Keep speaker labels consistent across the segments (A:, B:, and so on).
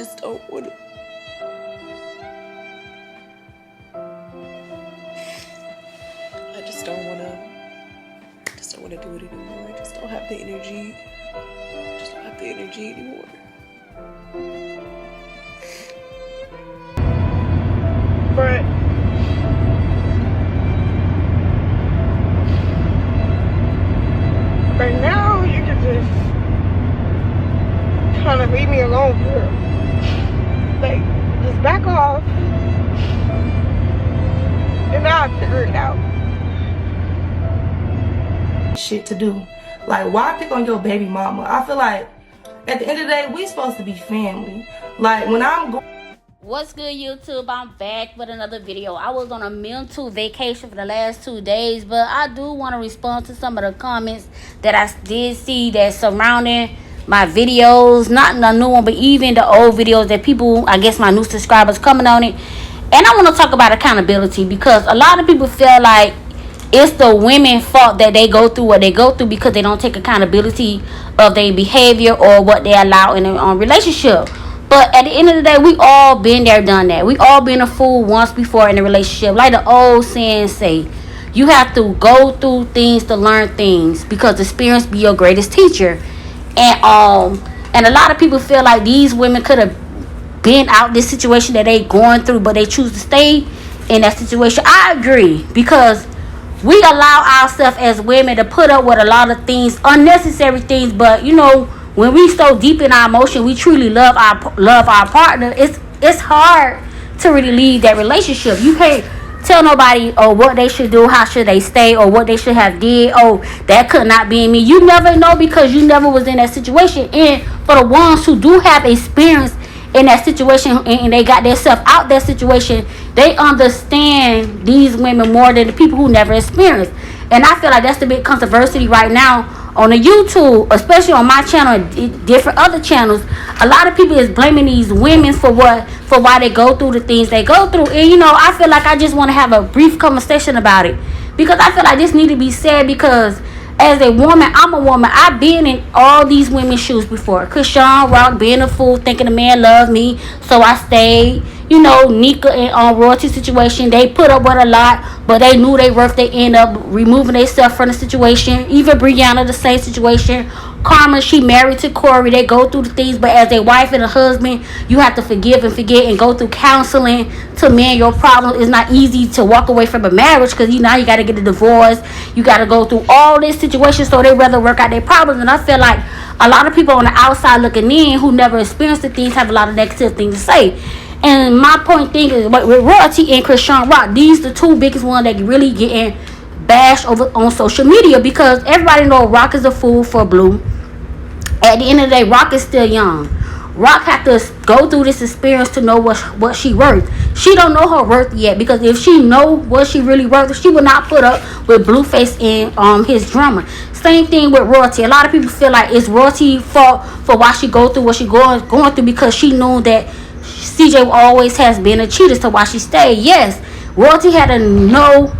A: just don't want to. I just don't want to. Just don't want to do it anymore. I just don't have the energy. I just don't have the energy anymore.
B: But now you can just kind of leave me alone, girl. Like, just back off. And I'll figure it out.
C: Shit to do. Like, why pick on your baby mama? I feel like at the end of the day, we supposed to be family. Like, when I'm going.
D: What's good, YouTube? I'm back with another video. I was on a mental vacation for the last 2 days, but I do want to respond to some of the comments that I did see that surrounding my videos. Not the new one, but even the old videos that people, I guess my new subscribers coming on it. And I want to talk about accountability, because a lot of people feel like it's the women's fault that they go through what they go through because they don't take accountability of their behavior or what they allow in a relationship. But at the end of the day, we all been there, done that. We all been a fool once before in a relationship. Like the old saying say, you have to go through things to learn things, because experience be your greatest teacher. And a lot of people feel like these women could have been out this situation that they going through, but they choose to stay in that situation. I agree, because we allow ourselves as women to put up with a lot of things, unnecessary things. But you know, when we so deep in our emotion, we truly love our partner. It's hard to really leave that relationship. You can't tell nobody what they should do, how should they stay, or what they should have did. That could not be me. You never know, because you never was in that situation. And for the ones who do have experience in that situation and they got themselves out that situation, they understand these women more than the people who never experienced. And I feel like that's the big controversy right now on the YouTube, especially on my channel and different other channels. A lot of people is blaming these women for why they go through the things they go through. And you know, I feel like I just want to have a brief conversation about it, because I feel like this need to be said, because as a woman, I'm a woman. I've been in all these women's shoes before. Chrisean Rock being a fool, thinking the man loved me, so I stayed. You know, Nika and Royalty situation, they put up with a lot, but they knew they worth. They end up removing themselves from the situation. Even Brianna, the same situation. Karma, she married to Corey. They go through the things, but as a wife and a husband, you have to forgive and forget and go through counseling to mend your problem. It's not easy to walk away from a marriage, because you got to get a divorce. You got to go through all this situation, so they rather work out their problems. And I feel like a lot of people on the outside looking in who never experienced the things have a lot of negative things to say. And my point thing is, with Royalty and Chrisean Rock, these the two biggest ones that really getting bashed over on social media, because everybody know Rock is a fool for Blue. At the end of the day, Rock is still young. Rock have to go through this experience to know what she worth. She don't know her worth yet, because if she know what she really worth, she would not put up with Blueface and his drama. Same thing with Royalty. A lot of people feel like it's Royalty's fault for why she go through what she going through, because she knew that CJ always has been a cheater, so why she stayed. Yes, Royalty had to know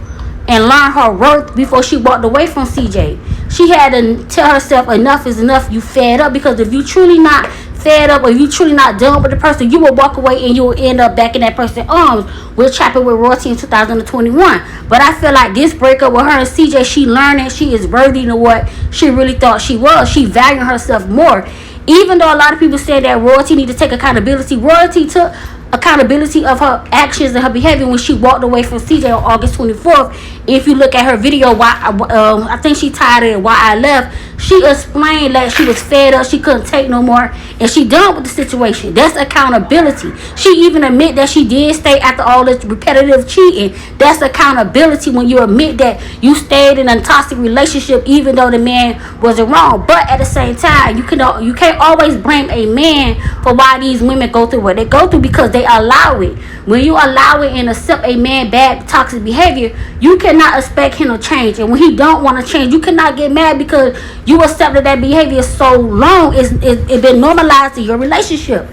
D: and learn her worth before she walked away from CJ. She had to tell herself enough is enough. You fed up, because if you truly not fed up, or you truly not done with the person, you will walk away and you will end up back in that person's arms. We're trapping with Royalty in 2021. But I feel like this breakup with her and CJ, she learning she is worthy to what she really thought she was. She valuing herself more. Even though a lot of people say that Royalty need to take accountability, Royalty took accountability of her actions and her behavior when she walked away from CJ on August 24th. If you look at her video, I think she titled it "Why I Left," she explained that she was fed up, she couldn't take no more, and she done with the situation. That's accountability. She even admit that she did stay after all this repetitive cheating. That's accountability, when you admit that you stayed in a toxic relationship even though the man wasn't wrong. But at the same time, you can't always blame a man for why these women go through what they go through, because they allow it. When you allow it and accept a man bad toxic behavior, you cannot expect him to change. And when he don't want to change, you cannot get mad, because you accepted that behavior so long. It's been normalized in your relationship.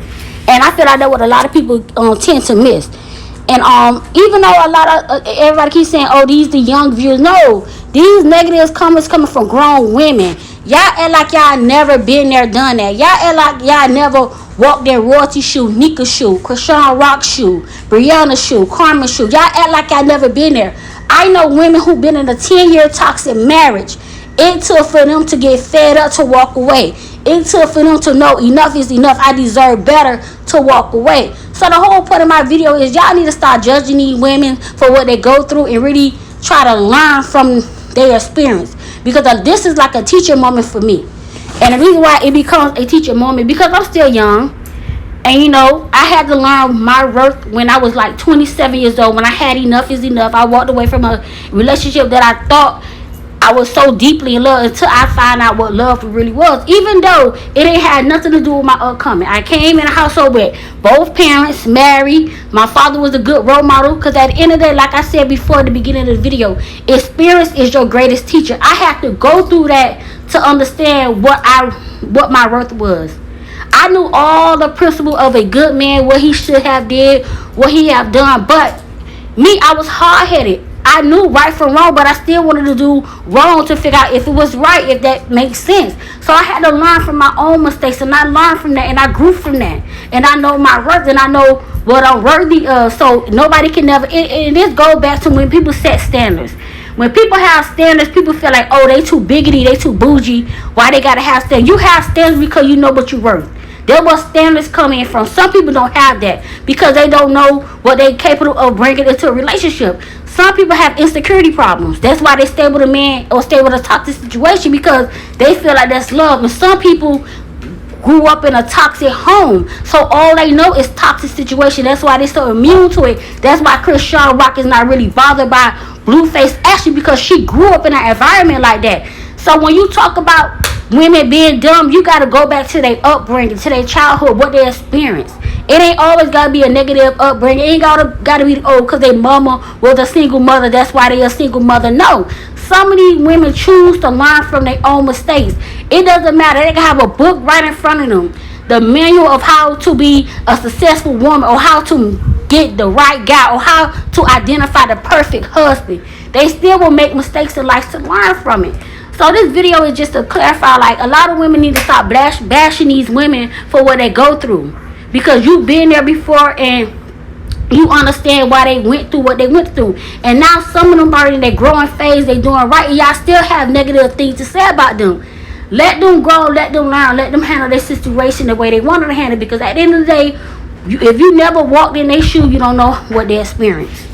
D: And I feel like that's what a lot of people tend to miss. And even though a lot of everybody keeps saying, oh, these the young viewers, no, These negative comments coming from grown women. Y'all act like y'all never been there, done that. Y'all act like y'all never walked in Royalty shoe, Nika shoe, Krishan Rock shoe, Brianna shoe, Carmen shoe. Y'all act like y'all never been there. I know women who been in a 10-year toxic marriage. It took for them to get fed up to walk away. It took for them to know enough is enough. I deserve better to walk away. So the whole point of my video is y'all need to start judging these women for what they go through and really try to learn from their experience. Because this is like a teacher moment for me. And the reason why it becomes a teacher moment, because I'm still young. And you know, I had to learn my worth when I was like 27 years old. When I had enough is enough. I walked away from a relationship that I thought I was so deeply in love until I found out what love really was. Even though it ain't had nothing to do with my upcoming. I came in a household with both parents married. My father was a good role model. Because at the end of the day, like I said before at the beginning of the video, experience is your greatest teacher. I had to go through that to understand what my worth was. I knew all the principle of a good man, what he should have did, what he have done. But me, I was hard-headed. I knew right from wrong, but I still wanted to do wrong to figure out if it was right, if that makes sense. So I had to learn from my own mistakes, and I learned from that, and I grew from that. And I know my worth, and I know what I'm worthy of. So nobody can never, and this goes back to when people set standards. When people have standards, people feel like, oh, they too biggity, they too bougie. Why they gotta have standards? You have standards because you know what you're worth. There was standards coming from. Some people don't have that because they don't know what they're capable of bringing into a relationship. Some people have insecurity problems. That's why they stay with a man or stay with a toxic situation, because they feel like that's love. And some people grew up in a toxic home, so all they know is toxic situation. That's why they're so immune to it. That's why Krishan Rock is not really bothered by Blueface Ashley, because she grew up in an environment like that. So when you talk about women being dumb, you got to go back to their upbringing, to their childhood, what they experienced. It ain't always got to be a negative upbringing. It ain't got to be, oh, because their mama was a single mother, that's why they a single mother. No. Some of these women choose to learn from their own mistakes. It doesn't matter. They can have a book right in front of them. The manual of how to be a successful woman, or how to get the right guy, or how to identify the perfect husband. They still will make mistakes in life to learn from it. So this video is just to clarify, like, a lot of women need to stop bashing these women for what they go through. Because you've been there before and you understand why they went through what they went through. And now some of them are in their growing phase, they doing right, and y'all still have negative things to say about them. Let them grow, let them learn, let them handle their situation the way they wanted to handle it. Because at the end of the day, if you never walked in their shoe, you don't know what they experienced.